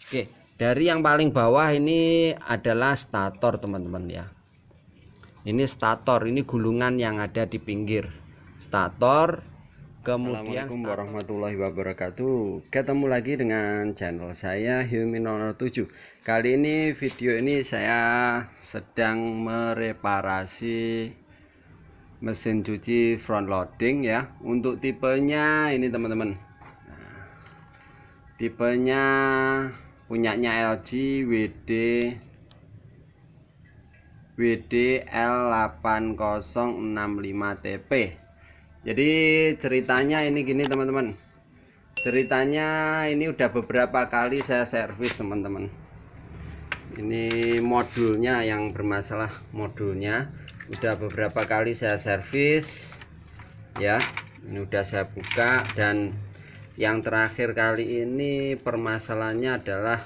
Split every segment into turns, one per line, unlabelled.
Oke, dari yang paling bawah ini adalah stator teman-teman ya. Ini stator, ini gulungan yang ada di pinggir stator. Kemudian
Assalamualaikum warahmatullahi wabarakatuh. Ketemu lagi dengan channel saya Hilmi 007. Kali ini video ini saya sedang mereparasi mesin cuci front loading ya. Untuk tipenya ini teman-teman, tipenya punyanya LG WD L8065TP. Jadi ceritanya ini gini teman-teman, ceritanya ini udah beberapa kali saya servis teman-teman. Ini modulnya yang bermasalah, modulnya udah beberapa kali saya servis ya. Ini udah saya buka, dan yang terakhir kali ini permasalahannya adalah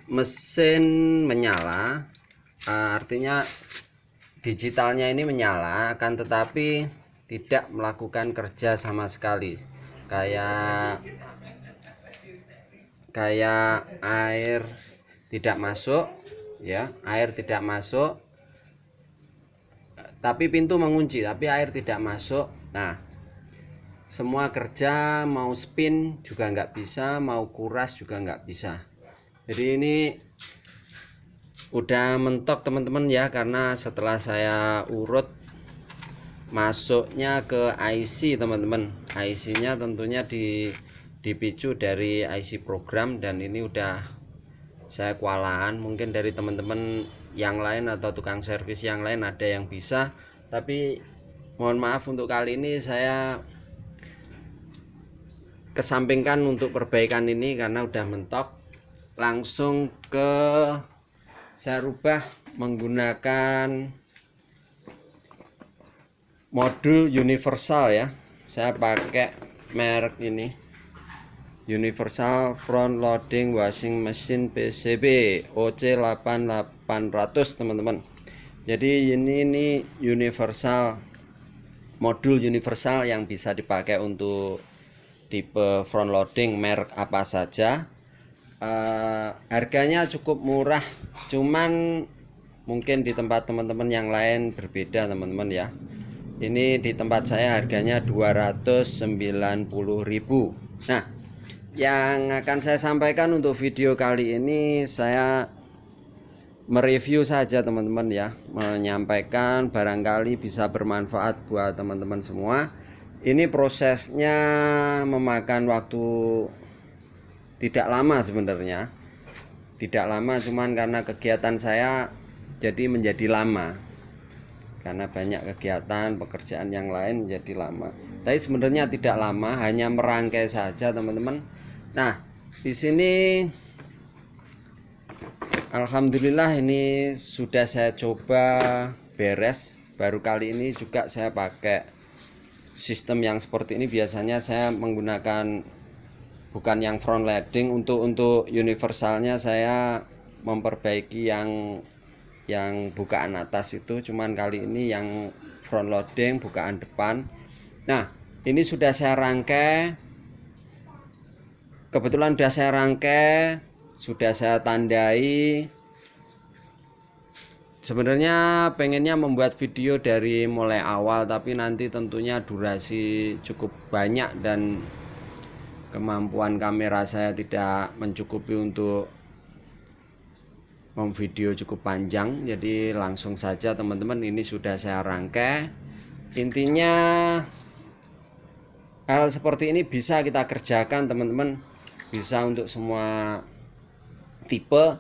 mesin menyala, artinya digitalnya ini menyala, akan tetapi tidak melakukan kerja sama sekali, kayak air tidak masuk ya, air tidak masuk, tapi pintu mengunci tapi air tidak masuk. Nah, semua kerja, mau spin juga nggak bisa, mau kuras juga nggak bisa. Jadi ini udah mentok teman-teman ya, karena setelah saya urut masuknya ke IC teman-teman, IC nya tentunya dipicu dari IC program, dan ini udah saya kewalahan. Mungkin dari teman-teman yang lain atau tukang servis yang lain ada yang bisa, tapi mohon maaf untuk kali ini saya kesampingkan untuk perbaikan ini karena udah mentok. Langsung ke saya rubah menggunakan modul universal ya. Saya pakai merek ini, Universal Front Loading Washing Machine PCB OC8800 teman-teman. Jadi ini universal, modul universal yang bisa dipakai untuk tipe front loading merek apa saja. Harganya cukup murah, cuman mungkin di tempat teman-teman yang lain berbeda teman-teman ya. Ini di tempat saya harganya 290.000. Nah, yang akan saya sampaikan untuk video kali ini, saya mereview saja teman-teman ya, menyampaikan barangkali bisa bermanfaat buat teman-teman semua. Ini prosesnya memakan waktu tidak lama sebenarnya, tidak lama, cuman karena kegiatan saya jadi menjadi lama, karena banyak kegiatan pekerjaan yang lain jadi lama. Tapi sebenarnya tidak lama, hanya merangkai saja teman-teman. Nah, di sini alhamdulillah ini sudah saya coba beres. Baru kali ini juga saya pakai sistem yang seperti ini. Biasanya saya menggunakan bukan yang front loading, untuk universalnya saya memperbaiki yang bukaan atas itu, cuman kali ini yang front loading bukaan depan. Nah, ini sudah saya rangkai, kebetulan sudah saya rangkai, sudah saya tandai. Sebenarnya pengennya membuat video dari mulai awal, tapi nanti tentunya durasi cukup banyak dan kemampuan kamera saya tidak mencukupi untuk memvideo cukup panjang. Jadi langsung saja teman-teman, ini sudah saya rangkai. Intinya hal seperti ini bisa kita kerjakan teman-teman, bisa untuk semua tipe.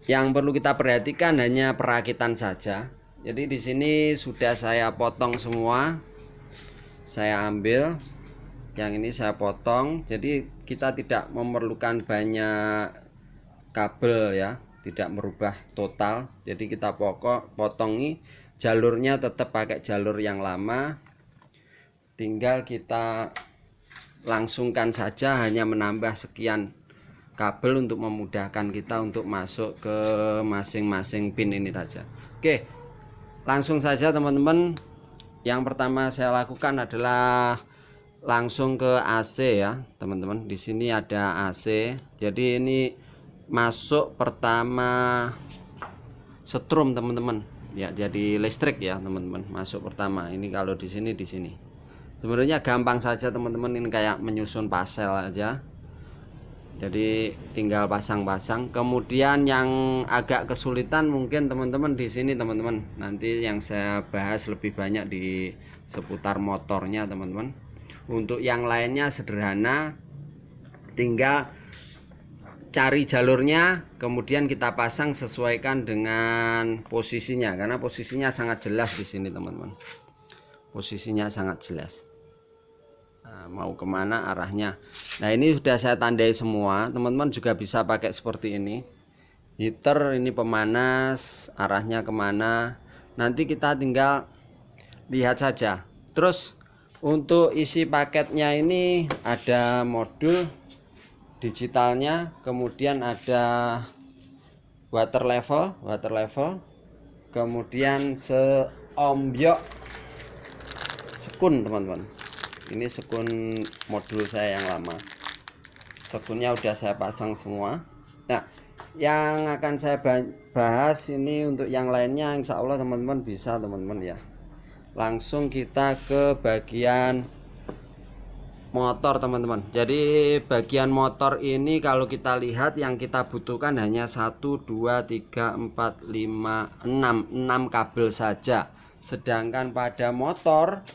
Yang perlu kita perhatikan hanya perakitan saja. Jadi di sini sudah saya potong semua, saya ambil yang ini saya potong. Jadi kita tidak memerlukan banyak kabel ya, tidak merubah total. Jadi kita potongi, jalurnya tetap pakai jalur yang lama, tinggal kita langsungkan saja, hanya menambah sekian kabel untuk memudahkan kita untuk masuk ke masing-masing pin ini saja. Oke, langsung saja teman-teman. Yang pertama saya lakukan adalah
langsung ke AC ya teman-teman. Di sini ada AC. Jadi ini masuk pertama setrum teman-teman ya, jadi listrik ya teman-teman. Masuk pertama ini kalau di sini sebenarnya gampang saja teman-teman, ini kayak menyusun pasel aja. Jadi tinggal pasang-pasang. Kemudian yang agak kesulitan mungkin teman-teman di sini teman-teman. Nanti yang saya bahas lebih banyak di seputar motornya teman-teman. Untuk yang lainnya sederhana, tinggal cari jalurnya, kemudian kita pasang sesuaikan dengan posisinya, karena posisinya sangat jelas di sini teman-teman. Posisinya sangat jelas. Nah, mau kemana arahnya. Nah ini sudah saya tandai semua. Teman-teman juga bisa pakai seperti ini. Heater ini pemanas, arahnya kemana. Nanti kita tinggal lihat saja. Terus untuk isi paketnya ini ada modul digitalnya, kemudian ada water level, kemudian seombyok sekun teman-teman. Ini sekun modul saya yang lama. Sekunnya udah saya pasang semua. Nah, yang akan saya bahas ini untuk yang lainnya insya Allah teman-teman bisa teman-teman ya. Langsung kita ke bagian motor teman-teman. Jadi bagian motor ini kalau kita lihat yang kita butuhkan hanya 1, 2, 3, 4, 5, 6 kabel saja. Sedangkan pada motor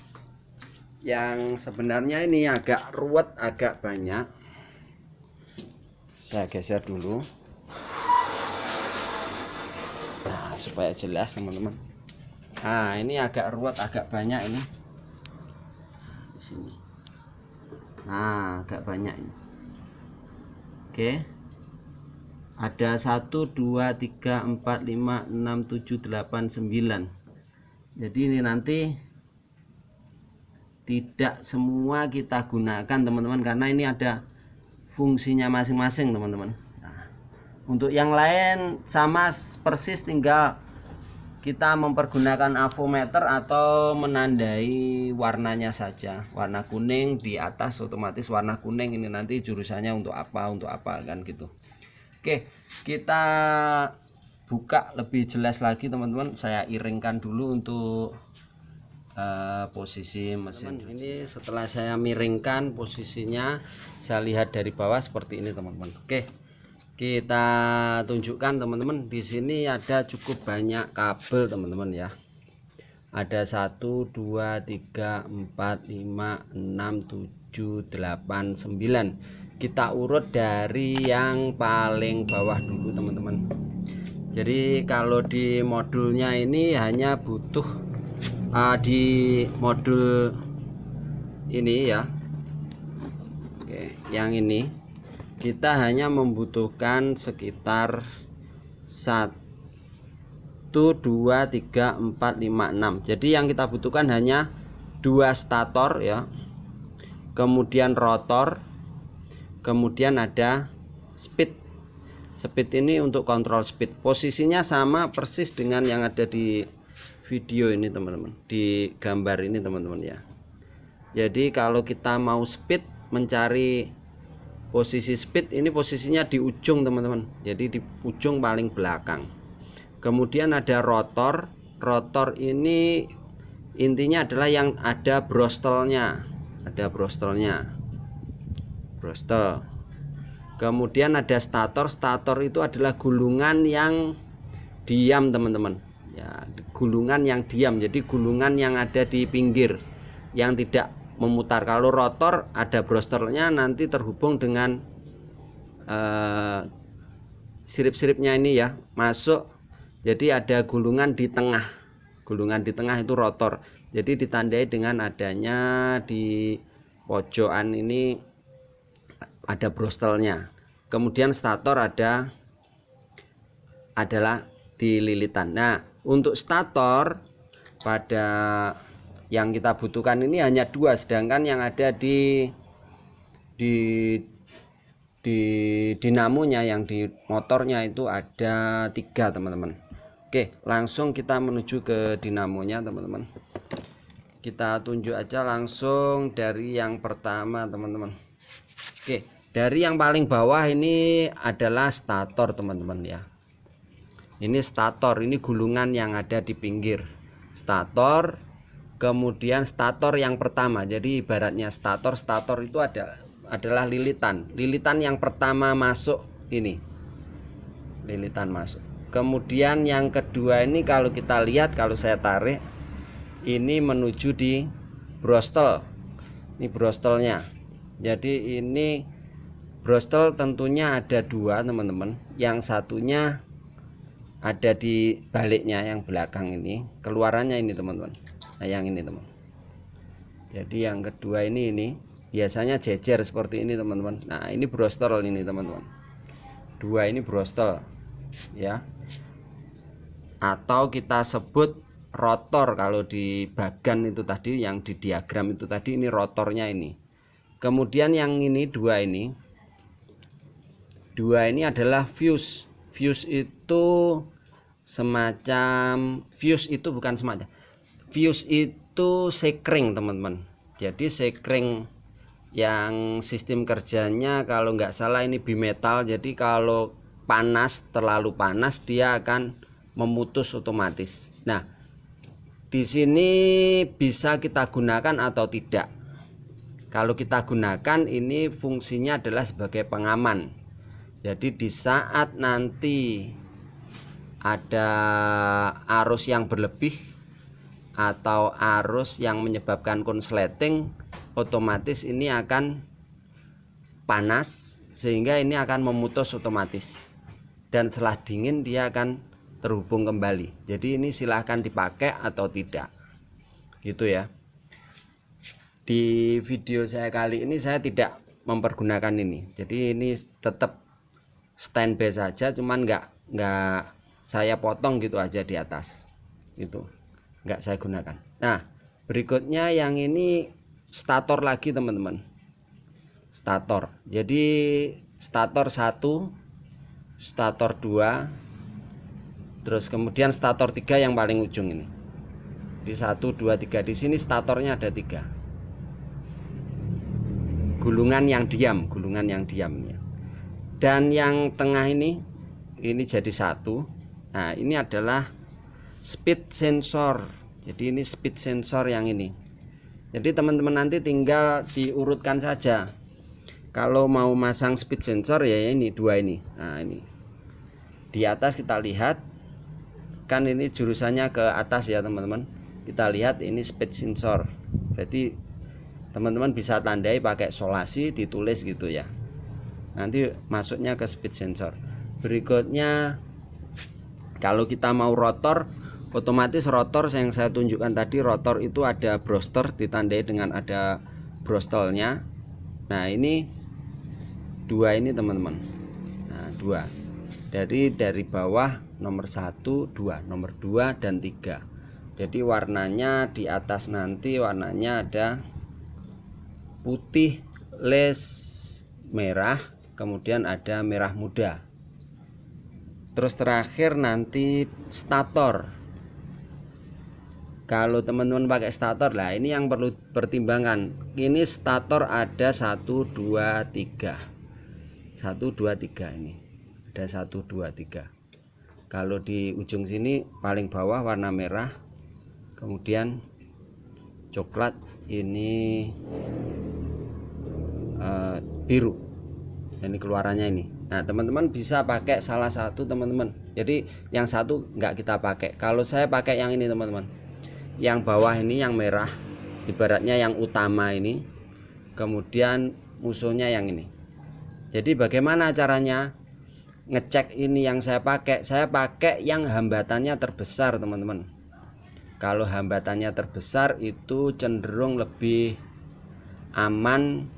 yang sebenarnya ini agak ruwet, agak banyak. Saya geser dulu. Nah, supaya jelas teman-teman. Nah, ini agak ruwet, agak banyak ini. Di sini. Nah, agak banyak ini. Oke. Ada 1, 2, 3, 4, 5, 6, 7, 8, 9. Jadi ini nanti tidak semua kita gunakan teman-teman, karena ini ada fungsinya masing-masing teman-teman. Nah, untuk yang lain sama persis, tinggal kita mempergunakan avometer atau menandai warnanya saja. Warna kuning di atas otomatis warna kuning, ini nanti jurusannya untuk apa kan gitu. Oke, kita buka lebih jelas lagi teman-teman. Saya iringkan dulu untuk posisi mesin. Ini setelah saya miringkan posisinya, saya lihat dari bawah seperti ini teman-teman. Oke, kita tunjukkan teman-teman. Di sini ada cukup banyak kabel teman-teman ya. Ada 1, 2, 3, 4, 5, 6, 7, 8, 9. Kita urut dari yang paling bawah dulu teman-teman. Jadi kalau di modulnya ini hanya butuh di modul ini ya. Oke, yang ini kita hanya membutuhkan sekitar 1, 2, 3, 4, 5, 6. Jadi yang kita butuhkan hanya 2 stator ya, kemudian rotor, kemudian ada speed. Speed ini untuk kontrol speed. Posisinya sama persis dengan yang ada di video ini teman-teman, di gambar ini teman-teman ya. Jadi kalau kita mau speed, mencari posisi speed, ini posisinya di ujung teman-teman, jadi di ujung paling belakang. Kemudian ada rotor. Rotor ini intinya adalah yang ada brostelnya, brostel. Kemudian ada stator. Stator itu adalah gulungan yang diam teman-teman ya, gulungan yang diam, jadi gulungan yang ada di pinggir yang tidak memutar. Kalau rotor ada brostelnya, nanti terhubung dengan sirip-siripnya ini ya, masuk. Jadi ada gulungan di tengah itu rotor. Jadi ditandai dengan adanya di pojokan ini ada brostelnya. Kemudian stator adalah di lilitan. Nah, untuk stator pada yang kita butuhkan ini hanya 2, sedangkan yang ada di dinamonya, yang di motornya itu ada 3 teman-teman. Oke, langsung kita menuju ke dinamonya teman-teman. kita tunjuk aja langsung dari yang pertama teman-teman. Oke, dari yang paling bawah ini adalah stator teman-teman ya. Ini stator, ini gulungan yang ada di pinggir stator. Kemudian stator yang pertama, jadi ibaratnya stator itu adalah lilitan yang pertama masuk, ini lilitan masuk. Kemudian yang kedua ini kalau kita lihat, kalau saya tarik ini menuju di brostel, ini brostelnya. Jadi ini brostel tentunya ada dua teman-teman, yang satunya ada di baliknya yang belakang ini, keluarannya ini teman-teman. Nah yang ini teman, jadi yang kedua ini biasanya jejer seperti ini teman-teman. Nah ini brostel ini teman-teman, dua ini brostel ya, atau kita sebut rotor kalau di bagan itu tadi, yang di diagram itu tadi ini rotornya ini. Kemudian yang ini dua ini adalah fuse. Fuse itu semacam, fuse itu sekring teman-teman. Jadi sekring yang sistem kerjanya kalau nggak salah ini bimetal. Jadi kalau panas, terlalu panas, dia akan memutus otomatis. Nah di sini bisa kita gunakan atau tidak. Kalau kita gunakan, ini fungsinya adalah sebagai pengaman. Jadi di saat nanti ada arus yang berlebih atau arus yang menyebabkan konsleting, otomatis ini akan panas sehingga ini akan memutus otomatis, dan setelah dingin dia akan terhubung kembali. Jadi ini silahkan dipakai atau tidak gitu ya. Di video saya kali ini saya tidak mempergunakan ini, jadi ini tetap standby saja, cuman nggak saya potong gitu aja di atas, itu nggak saya gunakan. Nah berikutnya yang ini stator lagi teman-teman, stator. Jadi stator 1, stator 2, terus kemudian stator 3 yang paling ujung ini. Di 1, 2, 3 di sini statornya ada 3. Gulungan yang diam ya. Dan yang tengah ini jadi 1. Nah ini adalah speed sensor. Jadi ini speed sensor yang ini. Jadi teman-teman nanti tinggal diurutkan saja. Kalau mau masang speed sensor ya ini 2 ini. Nah ini di atas kita lihat kan ini jurusannya ke atas ya teman-teman. Kita lihat ini speed sensor. Berarti teman-teman bisa tandai pakai solasi, ditulis gitu ya. Nanti masuknya ke speed sensor. Berikutnya kalau kita mau rotor, otomatis rotor yang saya tunjukkan tadi, rotor itu ada brostel, ditandai dengan ada brostelnya. Nah ini 2 ini teman-teman. Nah 2. Dari bawah nomor 1, 2, nomor 2 dan 3. Jadi warnanya di atas nanti warnanya ada putih les merah, kemudian ada merah muda. Terus terakhir nanti stator. Kalau teman-teman pakai stator lah, ini yang perlu pertimbangan. Ini stator ada 1, 2, 3. 1, 2, 3 ini. Ada 1, 2, 3. Kalau di ujung sini paling bawah warna merah, kemudian coklat, ini biru. Ini keluarannya ini. Nah teman-teman bisa pakai salah satu teman-teman. Jadi yang satu nggak kita pakai. Kalau saya pakai yang ini teman-teman, yang bawah ini yang merah, ibaratnya yang utama ini, kemudian musuhnya yang ini. Jadi bagaimana caranya ngecek ini yang saya pakai? Saya pakai yang hambatannya terbesar teman-teman. Kalau hambatannya terbesar itu cenderung lebih aman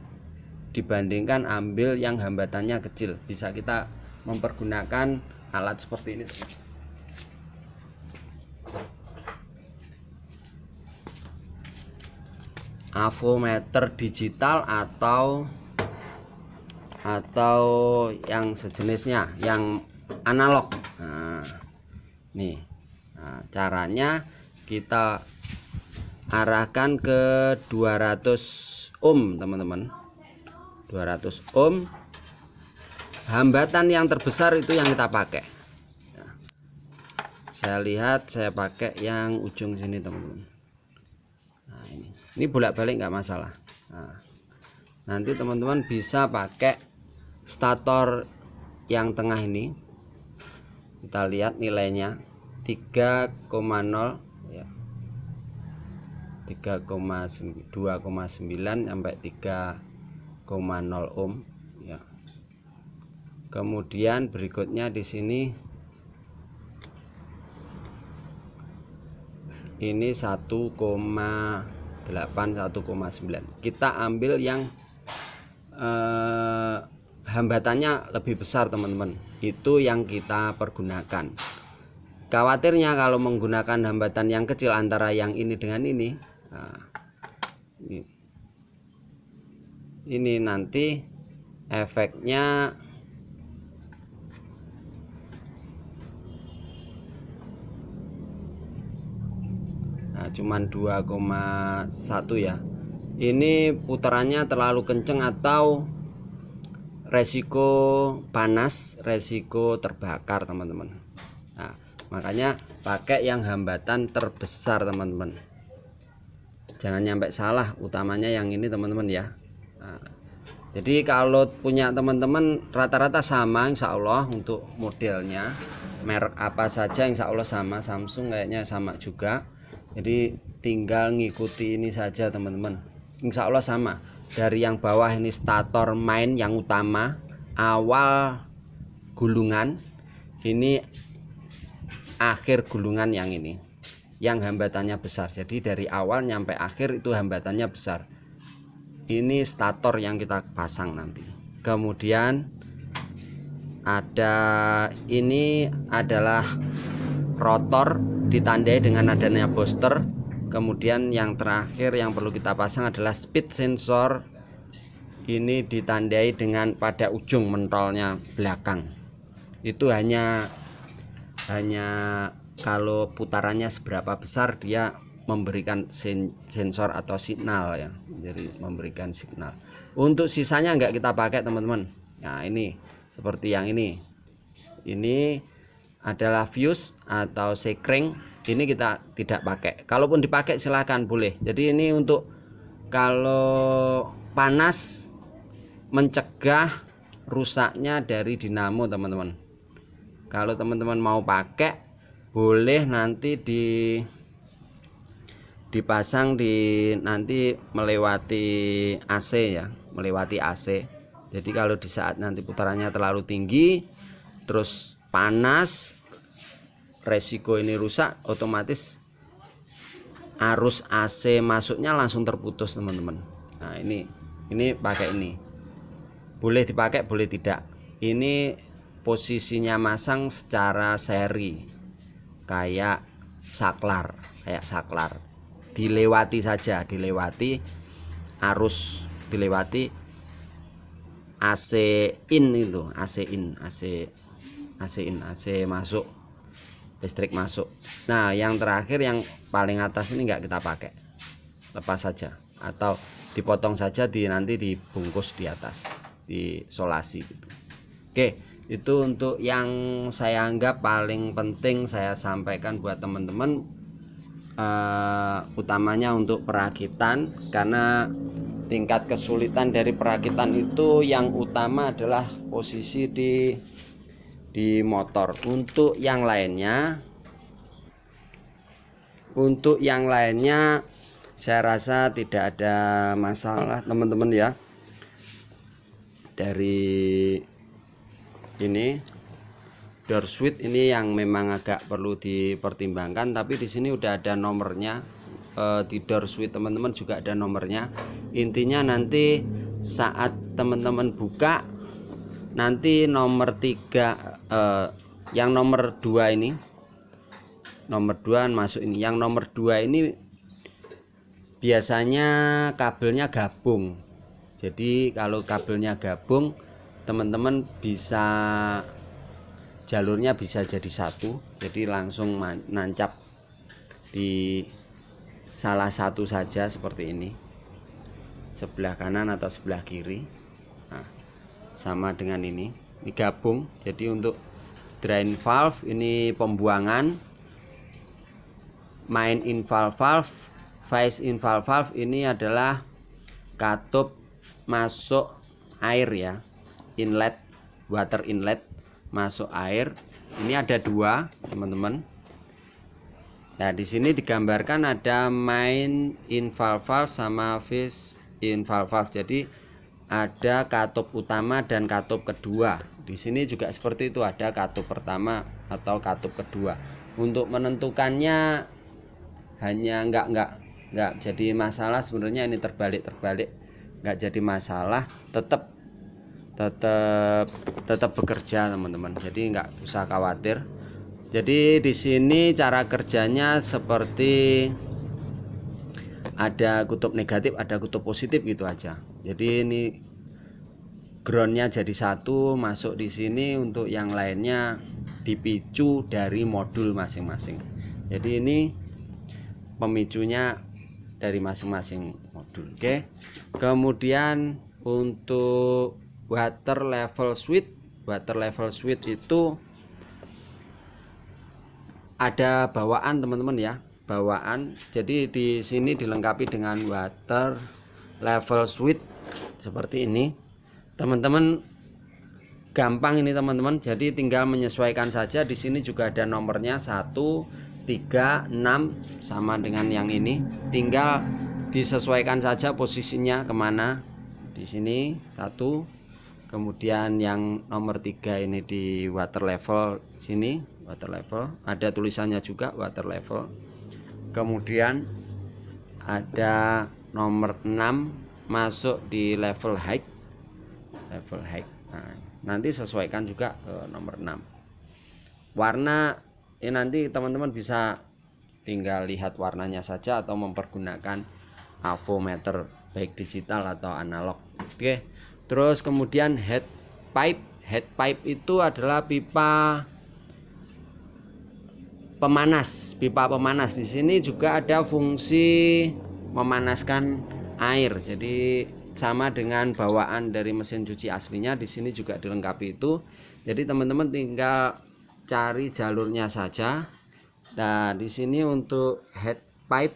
dibandingkan ambil yang hambatannya kecil. Bisa kita mempergunakan alat seperti ini. Avometer digital atau yang sejenisnya, yang analog. Nah, nih. Nah, caranya kita arahkan ke 200 ohm teman-teman, 200 ohm. Hambatan yang terbesar itu yang kita pakai. Saya lihat saya pakai yang ujung sini teman-teman. Nah, ini bolak-balik nggak masalah. Nah, nanti teman-teman bisa pakai stator yang tengah ini. Kita lihat nilainya 3,0 ya, 2,9 sampai 3,0 ohm ya. Kemudian berikutnya di sini ini 1,8 1,9. Kita ambil yang hambatannya lebih besar teman-teman, itu yang kita pergunakan. Khawatirnya kalau menggunakan hambatan yang kecil antara yang ini dengan ini, nah, ini nanti efeknya cuman 2,1 ya. Ini putarannya terlalu kenceng atau resiko panas, resiko terbakar teman-teman. Nah, makanya pakai yang hambatan terbesar teman-teman. Jangan nyampe salah, utamanya yang ini teman-teman ya. Nah, jadi kalau punya teman-teman rata-rata sama insya Allah untuk modelnya, merek apa saja insya Allah sama. Samsung kayaknya sama juga. Jadi tinggal ngikuti ini saja teman-teman, insya Allah sama. Dari yang bawah ini stator main yang utama, awal gulungan, ini akhir gulungan yang ini, yang hambatannya besar. Jadi dari awal nyampe akhir itu hambatannya besar. Ini stator yang kita pasang nanti. Kemudian ada ini adalah rotor ditandai dengan adanya booster. Kemudian yang terakhir yang perlu kita pasang adalah speed sensor. Ini ditandai dengan pada ujung mentolnya belakang. Itu hanya kalau putarannya seberapa besar dia memberikan sensor atau signal ya. Jadi memberikan signal. Untuk sisanya enggak kita pakai teman-teman. Nah, ini seperti yang ini. Ini adalah fuse atau sekring, ini kita tidak pakai. Kalaupun dipakai silahkan boleh. Jadi ini untuk kalau panas mencegah rusaknya dari dinamo teman-teman. Kalau teman-teman mau pakai boleh nanti dipasang di nanti melewati AC ya, melewati AC. Jadi kalau di saat nanti putarannya terlalu tinggi terus panas, resiko ini rusak, otomatis arus AC masuknya langsung terputus teman-teman. Nah, ini pakai ini. Boleh dipakai, boleh tidak. Ini posisinya masang secara seri. Kayak saklar. Dilewati saja, dilewati arus, dilewati AC in itu, AC masuk, listrik masuk. Nah, yang terakhir yang paling atas ini enggak kita pakai, lepas saja atau dipotong saja, nanti dibungkus di atas, disolasi gitu. Oke, itu untuk yang saya anggap paling penting saya sampaikan buat teman-teman, utamanya untuk perakitan, karena tingkat kesulitan dari perakitan itu yang utama adalah posisi di motor. Untuk yang lainnya saya rasa tidak ada masalah teman-teman ya. Dari ini door switch ini yang memang agak perlu dipertimbangkan, tapi di sini udah ada nomornya. Di door switch teman-teman juga ada nomornya. Intinya nanti saat teman-teman buka, nanti nomor 3 yang nomor 2 ini, nomor 2 masuk ini. Yang nomor 2 ini biasanya kabelnya gabung. Jadi kalau kabelnya gabung, teman-teman bisa jalurnya bisa jadi satu, jadi langsung nancap di salah satu saja seperti ini, sebelah kanan atau sebelah kiri. Nah, sama dengan ini gabung. Jadi untuk drain valve ini pembuangan, main infall valve, phase infall valve ini adalah katup masuk air ya, inlet, water inlet masuk air. Ini ada dua teman-teman. Nah di sini digambarkan ada main infall valve sama phase infall valve. Jadi ada katup utama dan katup kedua. Di sini juga seperti itu, ada katup pertama atau katup kedua. Untuk menentukannya hanya nggak jadi masalah sebenarnya, ini terbalik nggak jadi masalah, tetap bekerja teman-teman. Jadi nggak usah khawatir. Jadi di sini cara kerjanya seperti ada kutub negatif, ada kutub positif gitu aja. Jadi ini groundnya jadi satu, masuk di sini. Untuk yang lainnya dipicu dari modul masing-masing. Jadi ini pemicunya dari masing-masing modul. Oke. Kemudian untuk water level switch itu ada bawaan teman-teman ya, bawaan. Jadi di sini dilengkapi dengan water level switch seperti ini. Teman-teman gampang ini teman-teman. Jadi tinggal menyesuaikan saja. Di sini juga ada nomornya 1, 3, 6 sama dengan yang ini. Tinggal disesuaikan saja posisinya kemana. Di sini 1. Kemudian yang nomor 3 ini di water level sini. Water level ada tulisannya juga water level. Kemudian ada nomor 6 masuk di level high. Nah, nanti sesuaikan juga ke nomor 6. Warna ini nanti teman-teman bisa tinggal lihat warnanya saja atau mempergunakan avometer baik digital atau analog. Oke. Terus kemudian head pipe itu adalah pipa pemanas. Di sini juga ada fungsi memanaskan air. Jadi sama dengan bawaan dari mesin cuci aslinya, di sini juga dilengkapi itu. Jadi teman-teman tinggal cari jalurnya saja. Nah, di sini untuk head pipe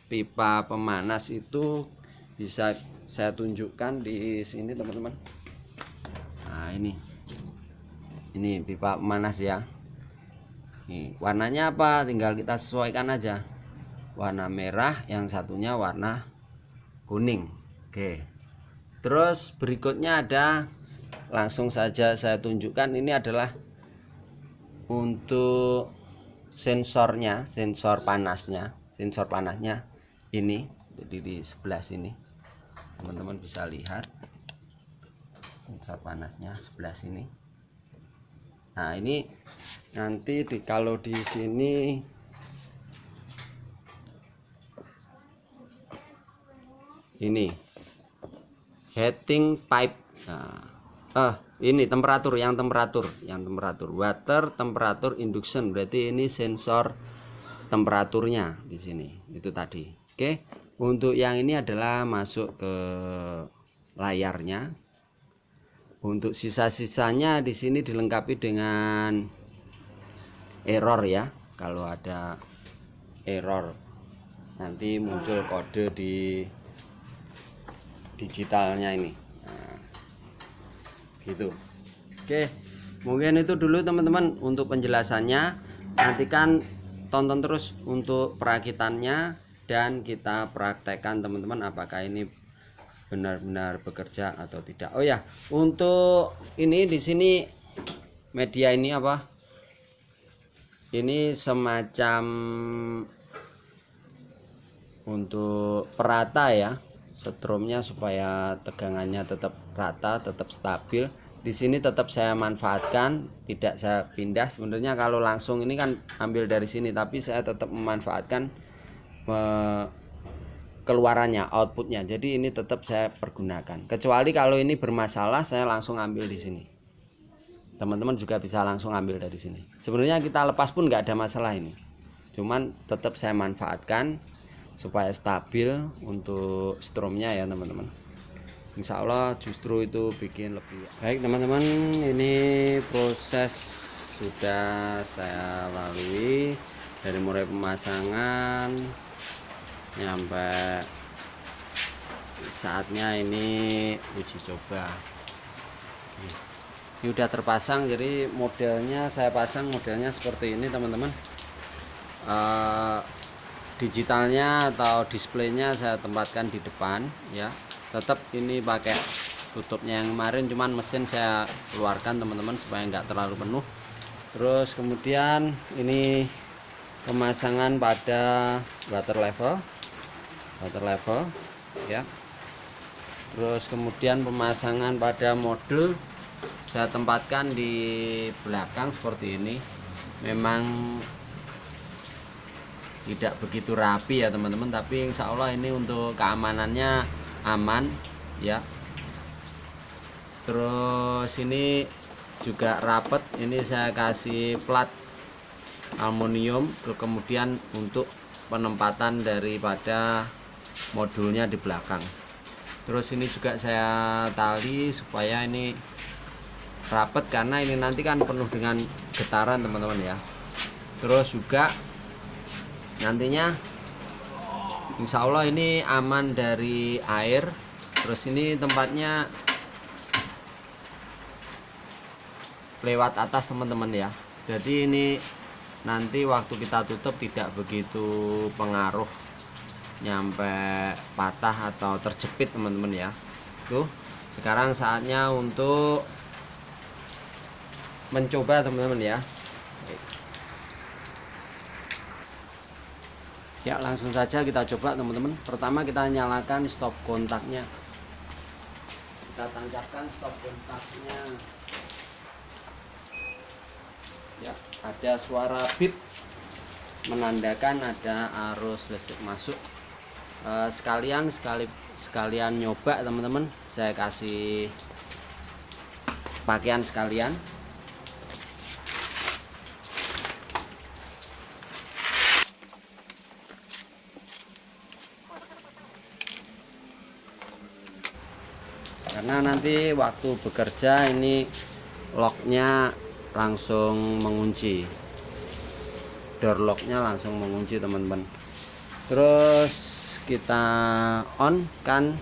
pipa pemanas itu bisa saya tunjukkan di sini teman-teman. Nah, ini pipa pemanas ya. Nih, warnanya apa? Tinggal kita sesuaikan aja. Warna merah, yang satunya warna kuning. Oke. Terus berikutnya ada, langsung saja saya tunjukkan, ini adalah untuk sensornya, sensor panasnya ini. Jadi di sebelah sini teman-teman bisa lihat sensor panasnya sebelah sini. Nah, ini nanti kalau di sini ini heating pipe. Nah, ini temperatur water temperatur induction, berarti ini sensor temperaturnya di sini itu tadi. Oke. Untuk yang ini adalah masuk ke layarnya. Untuk sisa-sisanya di sini dilengkapi dengan error ya. Kalau ada error nanti muncul kode di digitalnya ini. Nah, gitu. Oke, mungkin itu dulu teman-teman untuk penjelasannya. Nantikan tonton terus untuk perakitannya dan kita praktekkan teman-teman apakah ini benar-benar bekerja atau tidak. Oh ya, untuk ini di sini media ini apa? Ini semacam untuk perata ya, setrumnya supaya tegangannya tetap rata, tetap stabil. Di sini tetap saya manfaatkan, tidak saya pindah. Sebenarnya kalau langsung ini kan ambil dari sini, tapi saya tetap memanfaatkan keluarannya, outputnya. Jadi ini tetap saya pergunakan. Kecuali kalau ini bermasalah, saya langsung ambil di sini. Teman-teman juga bisa langsung ambil dari sini. Sebenarnya kita lepas pun nggak ada masalah ini. Cuman tetap saya manfaatkan
supaya stabil untuk stromnya ya teman-teman. Insya Allah justru itu bikin lebih baik teman-teman. Ini proses sudah saya lalui dari mulai pemasangan nyampe saatnya ini uji coba. Ini udah terpasang, jadi modelnya saya pasang modelnya seperti ini teman-teman. Digitalnya atau displaynya saya tempatkan di depan ya. Tetap ini pakai tutupnya yang kemarin, cuman mesin saya keluarkan teman-teman supaya nggak terlalu penuh. Terus kemudian ini pemasangan pada water level ya. Terus kemudian pemasangan pada modul saya tempatkan di belakang seperti ini. Memang tidak begitu rapi ya teman-teman, tapi insya Allah ini untuk keamanannya aman ya. Terus ini juga rapet, ini saya kasih plat aluminium. Kemudian untuk penempatan daripada modulnya di belakang. Terus ini juga saya tali supaya ini rapet, karena ini nanti kan penuh dengan getaran teman-teman ya. Terus juga nantinya insya Allah ini aman dari air. Terus ini tempatnya lewat atas teman-teman ya, jadi ini nanti waktu kita tutup tidak begitu pengaruh nyampe patah atau terjepit teman-teman ya. Tuh sekarang saatnya untuk mencoba teman-teman ya. Ya langsung saja kita coba teman-teman. Pertama kita nyalakan stop kontaknya, kita tancapkan stop kontaknya ya. Ada suara bip menandakan ada arus listrik masuk. Sekalian nyoba teman-teman, saya kasih pakaian sekalian. Karena nanti waktu bekerja ini locknya langsung mengunci, door locknya langsung mengunci teman-teman. Terus kita on kan,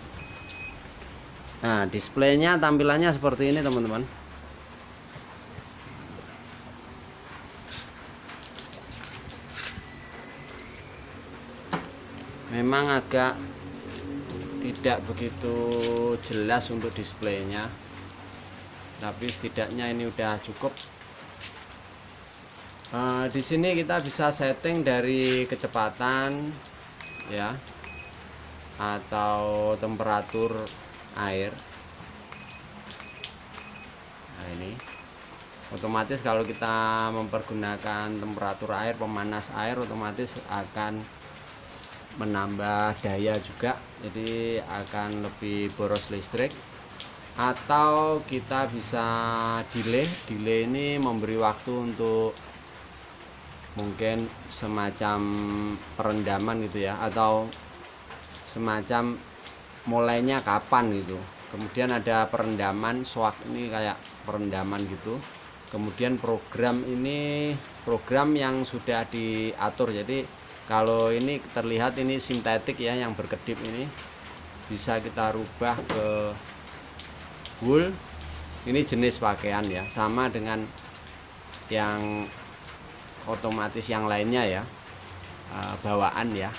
nah displaynya tampilannya seperti ini teman-teman. Memang agak tidak begitu jelas untuk displaynya, tapi setidaknya ini udah cukup. Di sini kita bisa setting dari kecepatan ya, atau temperatur air. Nah ini otomatis kalau kita mempergunakan temperatur air, pemanas air, otomatis akan menambah daya juga, jadi akan lebih boros listrik. Atau kita bisa delay ini memberi waktu untuk mungkin semacam perendaman gitu ya, atau semacam mulainya kapan gitu. Kemudian ada perendaman swak, ini kayak perendaman gitu. Kemudian program ini program yang sudah diatur, jadi kalau ini terlihat ini sintetik ya, yang berkedip ini bisa kita rubah ke wool. Ini jenis pakaian ya, sama dengan yang otomatis yang lainnya ya, bawaan ya,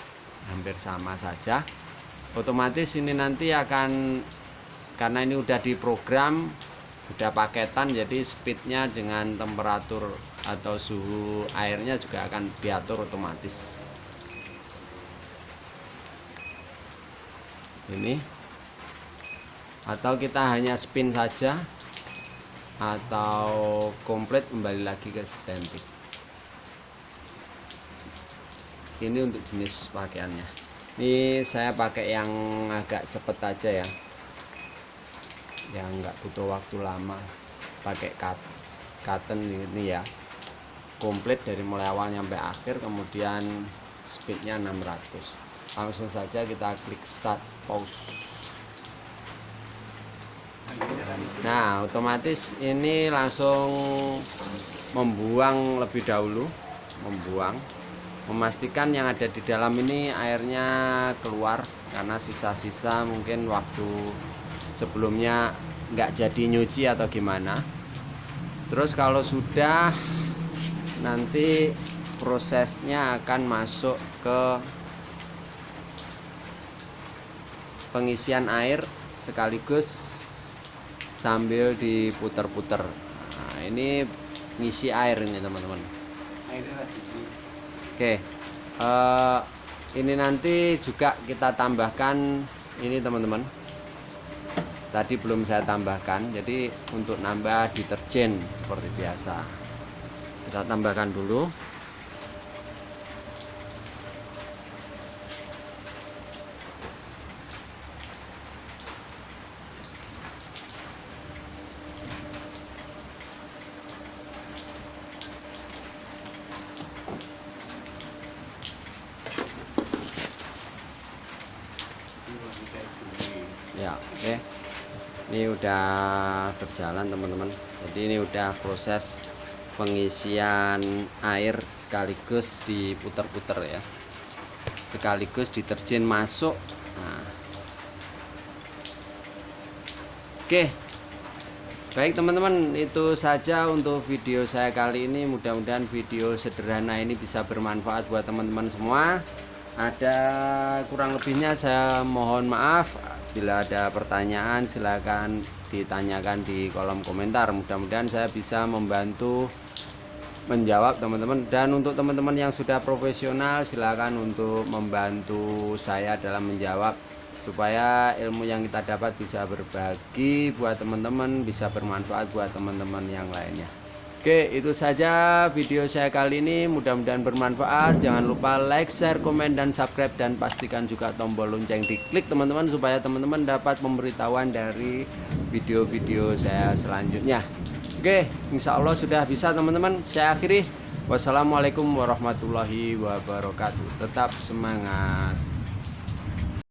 hampir sama saja. Otomatis ini nanti akan, karena ini udah diprogram, udah paketan, jadi speednya dengan temperatur atau suhu airnya juga akan diatur otomatis. Ini atau kita hanya spin saja, atau komplit kembali lagi ke static. Ini untuk jenis pakaiannya. Ini saya pakai yang agak cepet aja ya, yang nggak butuh waktu lama. Pakai cotton ini ya, komplit dari mulai awal sampai akhir. Kemudian speednya 600.
langsung saja kita klik start pause. Nah, otomatis ini langsung membuang lebih dahulu, memastikan yang ada di dalam ini airnya keluar, karena sisa-sisa mungkin waktu sebelumnya nggak jadi nyuci atau gimana. Terus kalau sudah, nanti prosesnya akan masuk ke pengisian air sekaligus sambil diputer-puter. Nah, ini ngisi air ini teman-teman. Oke, ini nanti juga kita tambahkan ini teman-teman. Tadi belum saya tambahkan, jadi untuk nambah deterjen seperti biasa. Kita tambahkan dulu. Ya, oke. Ini udah berjalan teman-teman. Jadi ini udah proses pengisian air sekaligus diputer-puter ya, sekaligus deterjen masuk. Nah, oke, baik teman-teman, itu saja untuk video saya kali ini. Mudah-mudahan video sederhana ini bisa bermanfaat buat teman-teman semua. Ada kurang lebihnya saya mohon maaf. Bila ada pertanyaan silakan ditanyakan di kolom komentar. Mudah-mudahan saya bisa membantu menjawab teman-teman. Dan untuk teman-teman yang sudah profesional, silakan untuk membantu saya dalam menjawab, supaya ilmu yang kita dapat bisa berbagi buat teman-teman, bisa bermanfaat buat teman-teman yang lainnya. Oke, itu saja video saya kali ini. Mudah-mudahan bermanfaat. Jangan lupa like, share, komen, dan subscribe. Dan pastikan juga tombol lonceng diklik teman-teman, supaya teman-teman dapat pemberitahuan dari video-video saya selanjutnya. Oke, insya Allah sudah bisa teman-teman. Saya akhiri. Wassalamualaikum warahmatullahi wabarakatuh. Tetap semangat.